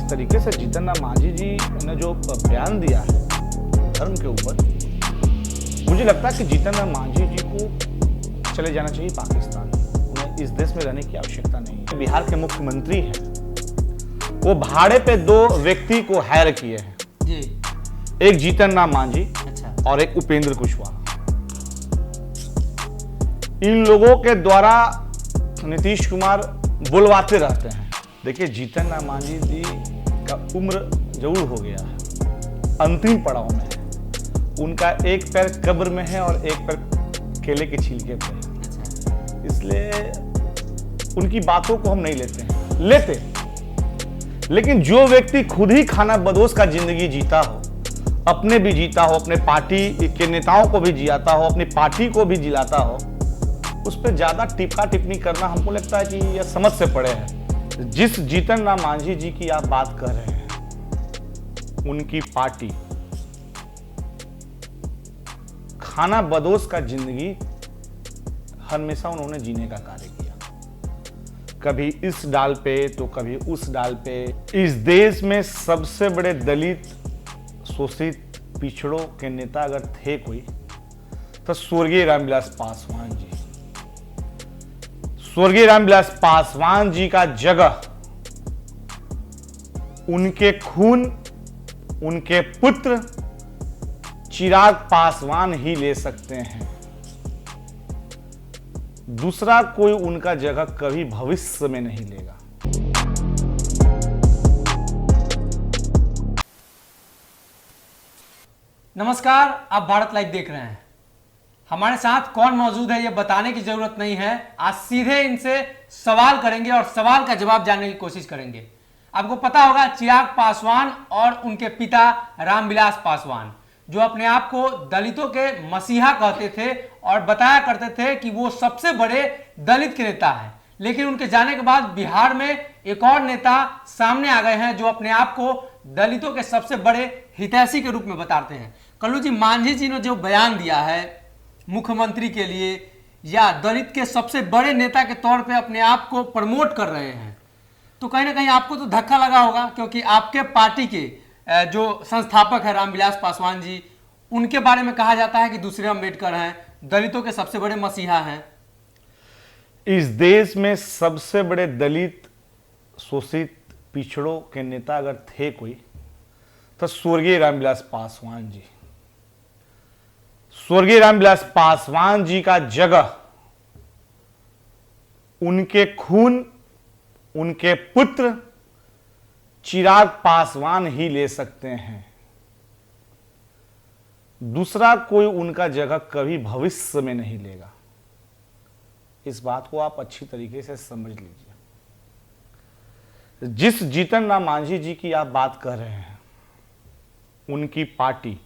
तरीके से जीतन राम मांझी जी ने जो बयान दिया है धर्म के ऊपर, मुझे लगता है कि जीतन राम मांझी जी को चले जाना चाहिए पाकिस्तान। उन्हें इस देश में रहने की आवश्यकता नहीं है। बिहार के मुख्यमंत्री हैं, वो भाड़े पे दो व्यक्ति को हायर किए हैं जी। एक जीतन राम मांझी अच्छा। और एक उपेंद्र कुशवाहा। इन लोगों के द्वारा नीतीश कुमार बुलवाते रहते हैं। देखिए, जीतन राम मांझी जी का उम्र जरूर हो गया है, अंतिम पड़ाव में है। उनका एक पैर कब्र में है और एक पैर केले के छिलके पे है। अच्छा। इसलिए उनकी बातों को हम नहीं लेते। लेकिन जो व्यक्ति खुद ही खाना बदोश का जिंदगी जीता हो, अपने भी जीता हो, अपने पार्टी के नेताओं को भी जियाता हो, अपनी पार्टी को भी जिलाता हो, उस पर ज्यादा टिप्पा टिप्पणी करना हमको लगता है कि यह समझ से परे है। जिस जीतन राम मांझी जी की आप बात कर रहे हैं, उनकी पार्टी खाना बदोश का जिंदगी हमेशा उन्होंने जीने का कार्य किया, कभी इस डाल पे तो कभी उस डाल पे। इस देश में सबसे बड़े दलित, शोषित, पिछड़ों के नेता अगर थे कोई, तो स्वर्गीय रामविलास पासवान जी। स्वर्गीय रामविलास पासवान जी का जगह उनके खून, उनके पुत्र चिराग पासवान ही ले सकते हैं। दूसरा कोई उनका जगह कभी भविष्य में नहीं लेगा। नमस्कार, आप भारत लाइव देख रहे हैं। हमारे साथ कौन मौजूद है ये बताने की जरूरत नहीं है। आज सीधे इनसे सवाल करेंगे और सवाल का जवाब जानने की कोशिश करेंगे। आपको पता होगा, चिराग पासवान और उनके पिता रामविलास पासवान, जो अपने आप को दलितों के मसीहा कहते थे और बताया करते थे कि वो सबसे बड़े दलित के नेता हैं। लेकिन उनके जाने के बाद बिहार में एक और नेता सामने आ गए हैं जो अपने आप को दलितों के सबसे बड़े हितैषी के रूप में बताते हैं। कल्लू जी, मांझी जी ने जो बयान दिया है मुख्यमंत्री के लिए, या दलित के सबसे बड़े नेता के तौर पे अपने आप को प्रमोट कर रहे हैं, तो कहीं ना कहीं आपको तो धक्का लगा होगा, क्योंकि आपके पार्टी के जो संस्थापक है रामविलास पासवान जी, उनके बारे में कहा जाता है कि दूसरे अम्बेडकर हैं, दलितों के सबसे बड़े मसीहा हैं। इस देश में सबसे बड़े दलित, शोषित, पिछड़ों के नेता अगर थे कोई, तो स्वर्गीय रामविलास पासवान जी। स्वर्गीय रामविलास पासवान जी का जगह उनके खून, उनके पुत्र चिराग पासवान ही ले सकते हैं। दूसरा कोई उनका जगह कभी भविष्य में नहीं लेगा। इस बात को आप अच्छी तरीके से समझ लीजिए। जिस जीतन राम मांझी जी की आप बात कर रहे हैं, उनकी पार्टी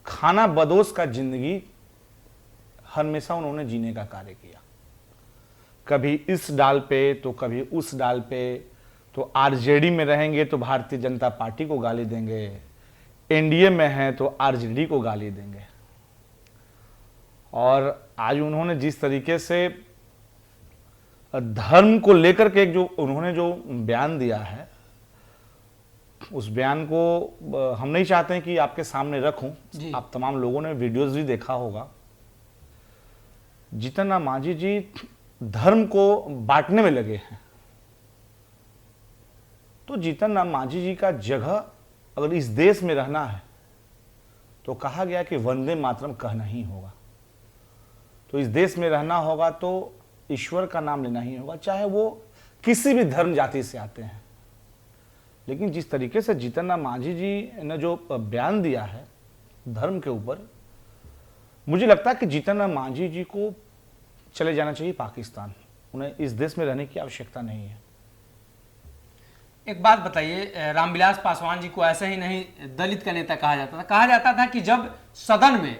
खाना बदोश का जिंदगी हमेशा उन्होंने जीने का कार्य किया, कभी इस डाल पे तो कभी उस डाल पे। तो आरजेडी में रहेंगे तो भारतीय जनता पार्टी को गाली देंगे, एनडीए में हैं तो आरजेडी को गाली देंगे। और आज उन्होंने जिस तरीके से धर्म को लेकर के जो उन्होंने जो बयान दिया है, उस बयान को हम नहीं चाहते हैं कि आपके सामने रखूं। आप तमाम लोगों ने वीडियोस भी देखा होगा। जीतन राम मांझी जी धर्म को बांटने में लगे हैं। तो जीतन राम मांझी जी का जगह अगर इस देश में रहना है, तो कहा गया कि वंदे मातरम कहना ही होगा। तो इस देश में रहना होगा तो ईश्वर का नाम लेना ही होगा, चाहे वो किसी भी धर्म जाति से आते हैं। लेकिन जिस तरीके से जीतन राम मांझी जी ने जो बयान दिया है धर्म के ऊपर, मुझे लगता है कि जीतन राम मांझी जी को चले जाना चाहिए पाकिस्तान। उन्हें इस देश में रहने की आवश्यकता नहीं है। एक बात बताइए, रामविलास पासवान जी को ऐसे ही नहीं दलित का नेता कहा जाता था। कहा जाता था कि जब सदन में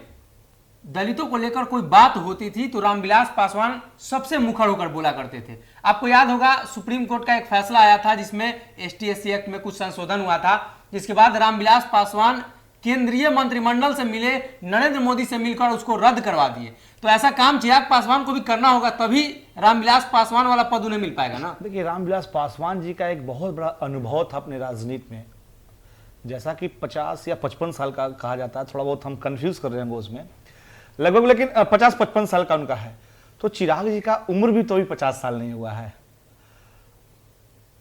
दलितों को लेकर कोई बात होती थी तो रामविलास पासवान सबसे मुखर होकर बोला करते थे। आपको याद होगा, सुप्रीम कोर्ट का एक फैसला आया था जिसमें ST SC एक्ट में कुछ संशोधन हुआ था, जिसके बाद रामविलास पासवान केंद्रीय मंत्रिमंडल से मिले, नरेंद्र मोदी से मिलकर उसको रद्द करवा दिए। तो ऐसा काम चिराग पासवान को भी करना होगा, तभी रामविलास पासवान वाला पद उन्हें मिल पाएगा ना। देखिए, रामविलास पासवान जी का एक बहुत बड़ा अनुभव था अपने राजनीति में, जैसा कि 50 या 55 साल का कहा जाता है, थोड़ा बहुत हम कंफ्यूज कर रहे हैं वो उसमें लगभग, लेकिन 50-55 साल का उनका है। तो चिराग जी का उम्र भी तो भी 50 साल नहीं हुआ है,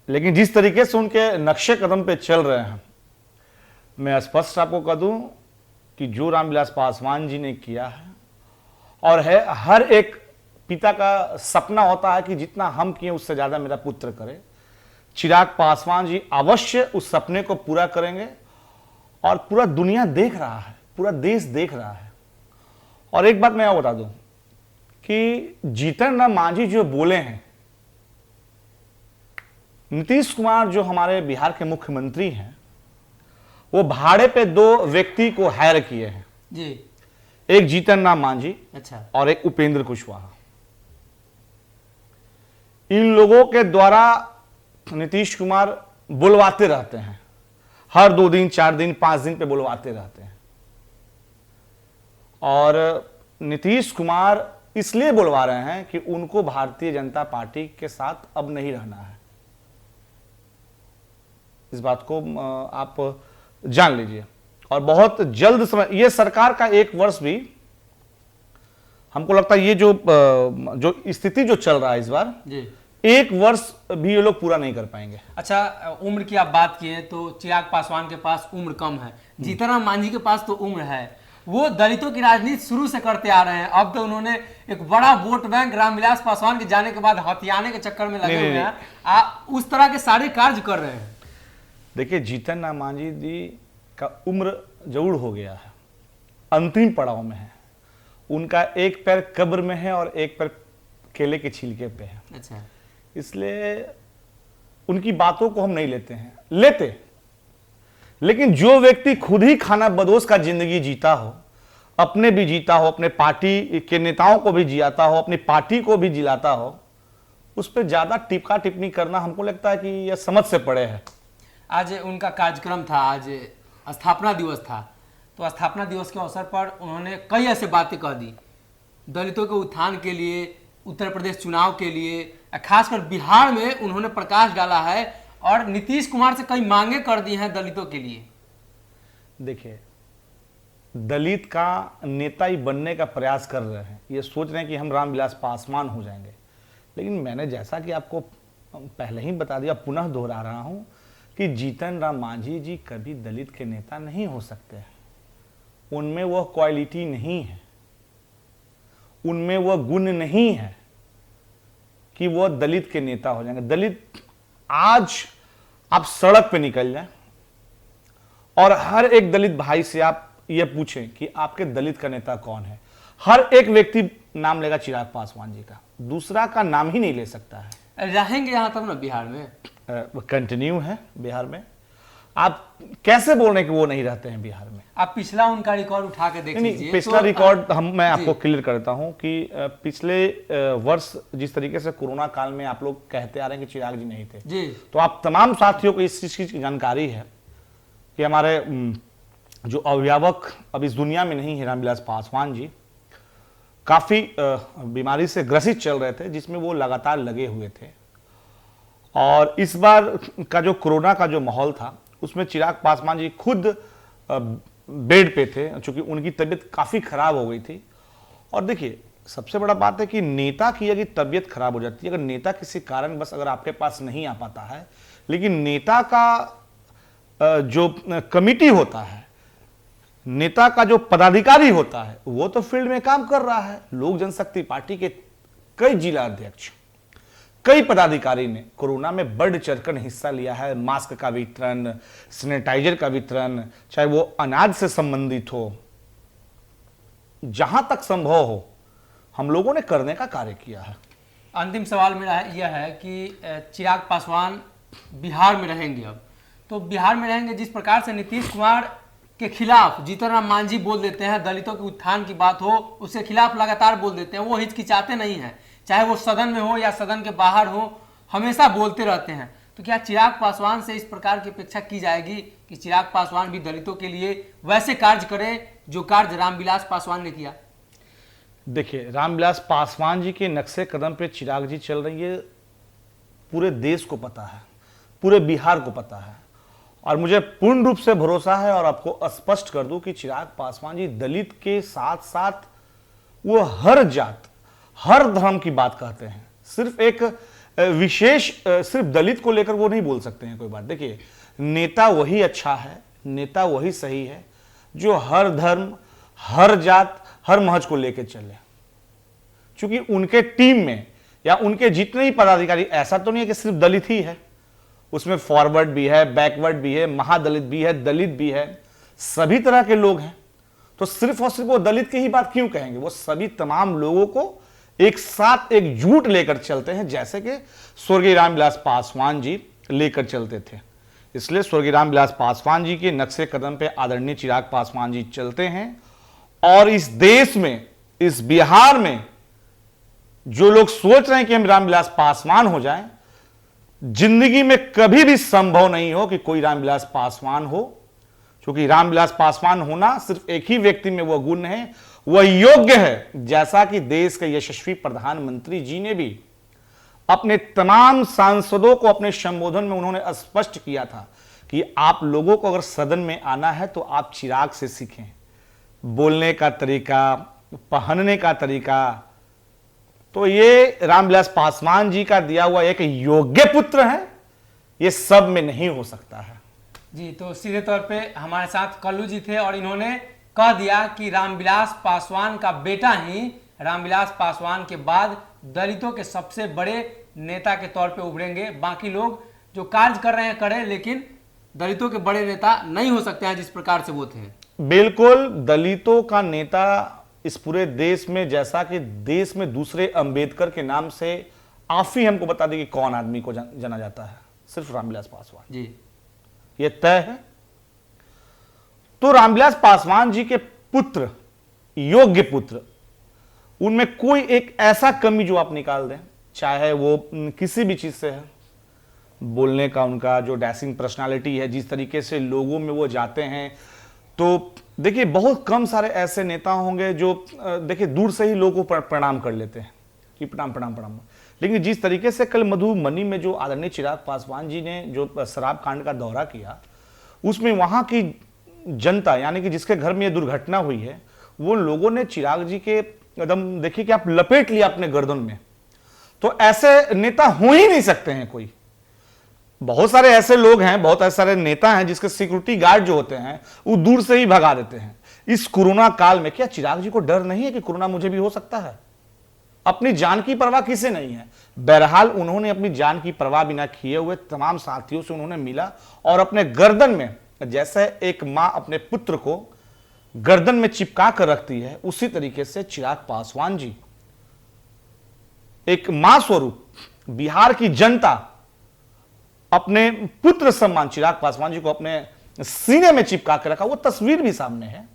लेकिन जिस तरीके से उनके नक्शे कदम पे चल रहे हैं, मैं स्पष्ट आपको कह दूं कि जो रामविलास पासवान जी ने किया है और है, हर एक पिता का सपना होता है कि जितना हम किए उससे ज्यादा मेरा पुत्र करे। चिराग पासवान जी अवश्य उस सपने को पूरा करेंगे और पूरा दुनिया देख रहा है, पूरा देश देख रहा है। और एक बात मैं और बता दूं कि जीतन राम मांझी जो बोले हैं, नीतीश कुमार जो हमारे बिहार के मुख्यमंत्री हैं, वो भाड़े पे 2 व्यक्ति को हायर किए हैं जी। एक जीतन राम मांझी अच्छा। और एक उपेंद्र कुशवाहा। इन लोगों के द्वारा नीतीश कुमार बुलवाते रहते हैं, हर 2 दिन 4 दिन 5 दिन पे बुलवाते रहते हैं। और नीतीश कुमार इसलिए बुलवा रहे हैं कि उनको भारतीय जनता पार्टी के साथ अब नहीं रहना है। इस बात को आप जान लीजिए। और बहुत जल्द समय, ये सरकार का 1 वर्ष भी हमको लगता है, ये जो स्थिति जो चल रहा है इस बार जी, 1 वर्ष भी ये लोग पूरा नहीं कर पाएंगे। अच्छा, उम्र की आप बात किए तो चिराग पासवान के पास उम्र कम है, जीतन राम मांझी के पास तो उम्र है। वो दलितों की राजनीति शुरू से करते आ रहे हैं। अब तो उन्होंने एक बड़ा वोट बैंक रामविलास पासवान के जाने के बाद हथियाने के चक्कर में लगे हुए हैं, उस तरह के सारे कार्य कर रहे हैं। देखिए, जीतन राम मांझी जी का उम्र जरूर हो गया है, अंतिम पड़ाव में है। उनका एक पैर कब्र में है और एक पैर केले के छिलके पे है। अच्छा, इसलिए उनकी बातों को हम नहीं लेते, लेकिन जो व्यक्ति खुद ही खाना बदोश का जिंदगी जीता हो, अपने भी जीता हो, अपने पार्टी के नेताओं को भी जियाता हो, अपनी पार्टी को भी जिलाता हो, उस पर ज्यादा टिप्पा टिप्पणी करना हमको लगता है कि यह समझ से परे है। आज उनका कार्यक्रम था, आज स्थापना दिवस था, तो स्थापना दिवस के अवसर पर उन्होंने कई ऐसे बातें कह दी दलितों के उत्थान के लिए, उत्तर प्रदेश चुनाव के लिए, खासकर बिहार में उन्होंने प्रकाश डाला है और नीतीश कुमार से कई मांगे कर दी हैं दलितों के लिए। देखिए, दलित का नेता ही बनने का प्रयास कर रहे हैं, ये सोच रहे हैं कि हम रामविलास पासवान हो जाएंगे। लेकिन मैंने जैसा कि आपको पहले ही बता दिया, पुनः दोहरा रहा हूं कि जीतन राम मांझी जी कभी दलित के नेता नहीं हो सकते हैं। उनमें वह क्वालिटी नहीं है, उनमें वह गुण नहीं है कि वह दलित के नेता हो जाएंगे। दलित, आज आप सड़क पे निकल जाएं और हर एक दलित भाई से आप ये पूछें कि आपके दलित का नेता कौन है, हर एक व्यक्ति नाम लेगा चिराग पासवान जी का, दूसरा का नाम ही नहीं ले सकता है। रहेंगे यहाँ तब ना बिहार में, कंटिन्यू है बिहार में। आप कैसे बोल रहे हैं कि वो नहीं रहते हैं बिहार में? आप पिछला उनका रिकॉर्ड उठा के देख लीजिए। पिछला रिकॉर्ड मैं आपको क्लियर करता हूं कि पिछले वर्ष जिस तरीके से कोरोना काल में आप लोग कहते आ रहे हैं कि चिराग जी नहीं थे जी, तो आप तमाम साथियों को इस चीज की जानकारी है कि हमारे जो अभिभावक अब इस दुनिया में नहीं है, रामविलास पासवान जी काफी बीमारी से ग्रसित चल रहे थे, जिसमें वो लगातार लगे हुए थे। और इस बार का जो कोरोना का जो माहौल था, उसमें चिराग पासवान जी खुद बेड पे थे, चूंकि उनकी तबीयत काफी खराब हो गई थी। और देखिए, सबसे बड़ा बात है कि नेता की अगर तबीयत खराब हो जाती है, अगर नेता किसी कारण बस अगर आपके पास नहीं आ पाता है, लेकिन नेता का जो कमिटी होता है, नेता का जो पदाधिकारी होता है, वो तो फील्ड में काम कर रहा है। लोक जनशक्ति पार्टी के कई जिला अध्यक्ष, कई पदाधिकारी ने कोरोना में बढ़ चढ़कर हिस्सा लिया है। मास्क का वितरण, सैनिटाइजर का वितरण, चाहे वो अनाज से संबंधित हो, जहां तक संभव हो हम लोगों ने करने का कार्य किया है। अंतिम सवाल मेरा यह है कि चिराग पासवान बिहार में रहेंगे अब, तो बिहार में रहेंगे जिस प्रकार से नीतीश कुमार के खिलाफ जीतन राम मांझी बोल देते हैं, दलितों के उत्थान की बात हो उसके खिलाफ लगातार बोल देते हैं, वो हिचकिचाते नहीं हैं, चाहे वो सदन में हो या सदन के बाहर हो, हमेशा बोलते रहते हैं। तो तो क्या चिराग पासवान से इस प्रकार की अपेक्षा की जाएगी कि चिराग पासवान भी दलितों के लिए वैसे कार्य करे जो कार्य रामविलास पासवान ने किया? देखिए, रामविलास पासवान जी के नक्शे कदम पे चिराग जी चल रही है, पूरे देश को पता है, पूरे बिहार को पता है, और मुझे पूर्ण रूप से भरोसा है। और आपको स्पष्ट कर दूं कि चिराग पासवान जी दलित के साथ साथ वो हर जात, हर धर्म की बात कहते हैं। सिर्फ एक विशेष सिर्फ दलित को लेकर वो नहीं बोल सकते हैं कोई बात। देखिए, नेता वही अच्छा है, नेता वही सही है जो हर धर्म, हर जात, हर महज को लेकर चले। क्योंकि उनके टीम में या उनके जितने ही पदाधिकारी, ऐसा तो नहीं है कि सिर्फ दलित ही है, उसमें फॉरवर्ड भी है, बैकवर्ड भी है, महादलित भी है, दलित भी है, सभी तरह के लोग हैं। तो सिर्फ और सिर्फ वो दलित की ही बात क्यों कहेंगे? वो सभी तमाम लोगों को एक साथ एकजुट लेकर चलते हैं, जैसे कि स्वर्गीय रामविलास पासवान जी लेकर चलते थे। इसलिए स्वर्गीय रामविलास पासवान जी के नक्शे कदम पे आदरणीय चिराग पासवान जी चलते हैं। और इस देश में, इस बिहार में जो लोग सोच रहे हैं कि हम रामविलास पासवान हो जाएं, जिंदगी में कभी भी संभव नहीं हो कि कोई रामविलास पासवान हो। क्योंकि रामविलास पासवान होना सिर्फ एक ही व्यक्ति में वह गुण है, वह योग्य है। जैसा कि देश के यशस्वी प्रधानमंत्री जी ने भी अपने तमाम सांसदों को अपने संबोधन में उन्होंने स्पष्ट किया था कि आप लोगों को अगर सदन में आना है तो आप चिराग से सीखें, बोलने का तरीका, पहनने का तरीका। तो ये रामविलास पासवान जी का दिया हुआ एक योग्य पुत्र है, ये सब में नहीं हो सकता है। जी, तो सीधे तौर पे हमारे साथ कल्लू जी थे और इन्होंने कह दिया कि रामविलास पासवान का बेटा ही रामविलास पासवान के बाद दलितों के सबसे बड़े नेता के तौर पे उभरेंगे। बाकी लोग जो कार्य कर रहे हैं करें, लेकिन दलितों के बड़े नेता नहीं हो सकते हैं जिस प्रकार से वो थे। बिल्कुल, दलितों का नेता इस पूरे देश में, जैसा कि देश में दूसरे अंबेडकर के नाम से आप ही हमको बता दें कि कौन आदमी को जाना जाता है, सिर्फ रामविलास पासवान जी, ये तय है। तो रामविलास पासवान जी के पुत्र, योग्य पुत्र, उनमें कोई एक ऐसा कमी जो आप निकाल दें, चाहे वो किसी भी चीज से है, बोलने का उनका जो डैशिंग पर्सनालिटी है, जिस तरीके से लोगों में वो जाते हैं, तो देखिए बहुत कम सारे ऐसे नेता होंगे जो देखिए दूर से ही लोगों को प्रणाम कर लेते हैं कि प्रणाम प्रणाम प्रणाम। लेकिन जिस तरीके से कल मधुबनी में जो आदरणीय चिराग पासवान जी ने जो शराब कांड का दौरा किया, उसमें वहां की जनता, यानी कि जिसके घर में ये दुर्घटना हुई है, वो लोगों ने चिराग जी के एकदम देखिए कि आप लपेट लिया अपने गर्दन में। तो ऐसे नेता हो ही नहीं सकते हैं कोई। बहुत सारे ऐसे लोग हैं, बहुत ऐसे सारे नेता हैं जिसके सिक्योरिटी गार्ड जो होते हैं वो दूर से ही भगा देते हैं। इस कोरोना काल में क्या चिराग जी को डर नहीं है कि कोरोना मुझे भी हो सकता है? अपनी जान की परवाह किसे नहीं है? बहरहाल उन्होंने अपनी जान की परवाह बिना किए हुए तमाम साथियों से उन्होंने मिला और अपने गर्दन में, जैसे एक मां अपने पुत्र को गर्दन में चिपका कर रखती है, उसी तरीके से चिराग पासवान जी एक मां स्वरूप बिहार की जनता अपने पुत्र सम्मान चिराग पासवान जी को अपने सीने में चिपका कर रखा। वो तस्वीर भी सामने है।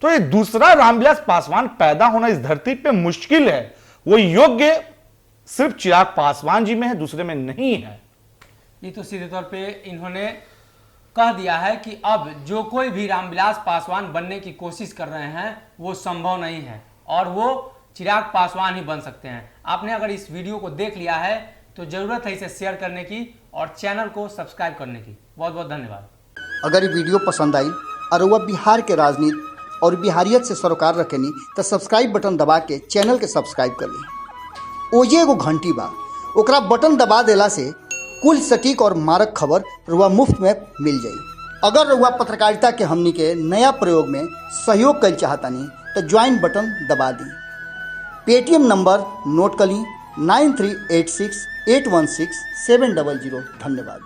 तो ये दूसरा रामविलास पासवान पैदा होना इस धरती पे मुश्किल है। वो योग्य सिर्फ चिराग पासवान जी में है, दूसरे में नहीं है। ये तो सीधे तौर पे इन्होंने कह दिया है कि अब जो कोई भी रामविलास पासवान बनने की कोशिश कर रहे हैं वो संभव नहीं है और वो चिराग पासवान ही बन सकते हैं। आपने अगर इस वीडियो को देख लिया है तो जरूरत है इसे शेयर करने की और चैनल को सब्सक्राइब करने की। बहुत बहुत धन्यवाद। अगर ये वीडियो पसंद आई और वह बिहार के राजनीति और बिहारियत से सरोकार रखेनी तो सब्सक्राइब बटन दबा के चैनल के सब्सक्राइब कर ली। ओजे एगो घंटी बा, ओकरा बटन दबा देला से कुल सटीक और मारक खबर रुआ मुफ्त में मिल जाई। अगर रुआ पत्रकारिता के हमनी के नया प्रयोग में सहयोग कर चाहतानी तो ज्वाइन बटन दबा दी। पेटीएम नंबर नोट कर ली 9386816700। धन्यवाद।